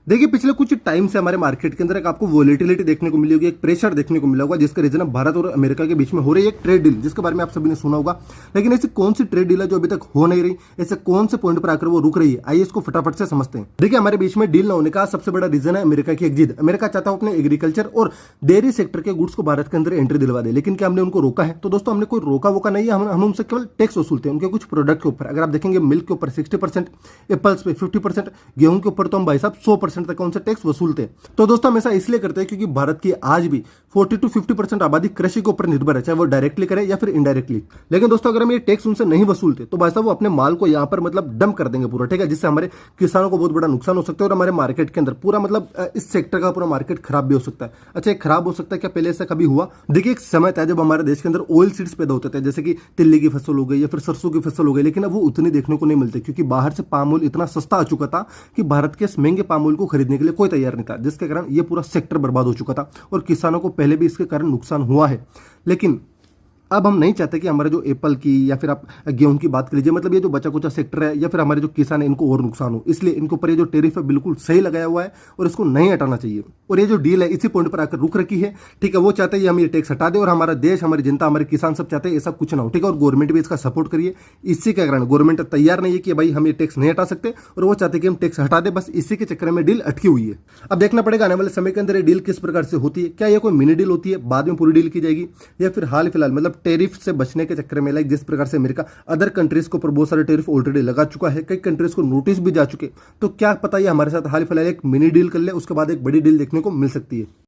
देखिए पिछले कुछ टाइम से हमारे मार्केट के अंदर एक आपको वोलेटिलिटी देखने को मिली होगी, एक प्रेशर देखने को मिला होगा, जिसका रीजन है भारत और अमेरिका के बीच में हो रही है एक ट्रेड डील, जिसके बारे में आप सभी ने सुना होगा। लेकिन ऐसी कौन सी ट्रेड डील है जो अभी तक हो नहीं रही, ऐसे कौन से पॉइंट पर आकर वो रुक रही है, आइए इसको फटाफट से समझते हैं। देखिए हमारे बीच में डील न होने का सबसे बड़ा रीजन है अमेरिका की एक जिद। अमेरिका चाहता है अपने एग्रीकल्चर और डेयरी सेक्टर के गुड्स को भारत के अंदर एंट्री दिलवा दे, लेकिन क्या हमने उनको रोका है? तो दोस्तों हमने कोई रोका वोका नहीं है, हम उनसे केवल टैक्स वसूलते हैं उनके कुछ प्रोडक्ट के ऊपर। अगर आप देखेंगे मिल्क के ऊपर 60%, एप्पल्स पे 50%, गेहूं के ऊपर तो हम भाई साहब 100% तक उनसे टैक्स वसूलते हैं। तो दोस्तों हम ऐसा इसलिए करते हैं क्योंकि भारत की आज भी 40 to 50% आबादी कृषि के ऊपर निर्भर है, चाहे वो डायरेक्टली करे या फिर इनडायरेक्टली। लेकिन दोस्तों अगर हम ये टैक्स उनसे नहीं वसूलते तो भाई साहब वो अपने माल को यहाँ पर मतलब डंप कर देंगे पूरा, ठीक है, जिससे हमारे किसानों को बहुत बड़ा नुकसान हो सकता है और हमारे मार्केट के अंदर पूरा मतलब इस सेक्टर का पूरा मार्केट खराब भी हो सकता है। अच्छा, एक खराब हो सकता है क्या पहले ऐसा कभी हुआ? देखिए एक समय था जब हमारे देश के अंदर ऑयल सीड्स पैदा होते थे, जैसे कि तिल्ली की फसल हो गई या फिर सरसों की फसल हो गई, लेकिन अब वो उतनी देखने को नहीं मिलते क्योंकि बाहर से पाम ऑयल इतना सस्ता आ चुका था कि भारत के इस महंगे पाम ऑयल को खरीदने के लिए कोई तैयार नहीं था, जिसके कारण ये पूरा सेक्टर बर्बाद हो चुका था और किसानों को पहले भी इसके कारण नुकसान हुआ है। लेकिन अब हम नहीं चाहते कि हमारे जो एप्पल की या फिर आप गेहूं की बात कर लीजिए, मतलब ये जो बचा कुचा सेक्टर है या फिर हमारे जो किसान है इनको और नुकसान हो, इसलिए इनके ऊपर ये जो टैरिफ है बिल्कुल सही लगाया हुआ है और इसको नहीं हटाना चाहिए। और ये जो डील है इसी पॉइंट पर आकर रुक रखी है, ठीक है। वो चाहते हैं हम ये टैक्स हटा दे और हमारा देश, हमारी जनता, हमारे किसान सब चाहते हैं ऐसा कुछ ना हो, ठीक है। और गवर्नमेंट भी इसका सपोर्ट करिए। इसी के कारण गवर्नमेंट तैयार नहीं है कि भाई हम ये टैक्स नहीं हटा सकते और वो चाहते हैं कि हम टैक्स हटा दे, बस इसी के चक्कर में डील अटकी हुई है। अब देखना पड़ेगा आने वाले समय के अंदर ये डील किस प्रकार से होती है। क्या ये कोई मिनी डील होती है, बाद में पूरी डील की जाएगी, या फिर हाल फिलहाल मतलब टैरिफ से बचने के चक्कर में, लाइक जिस प्रकार से अमेरिका अदर कंट्रीज के ऊपर बहुत सारे टैरिफ ऑलरेडी लगा चुका है, कई कंट्रीज को नोटिस भी जा चुके, तो क्या पता ये हमारे साथ हाल फिलहाल एक मिनी डील कर ले, उसके बाद एक बड़ी डील देखने को मिल सकती है।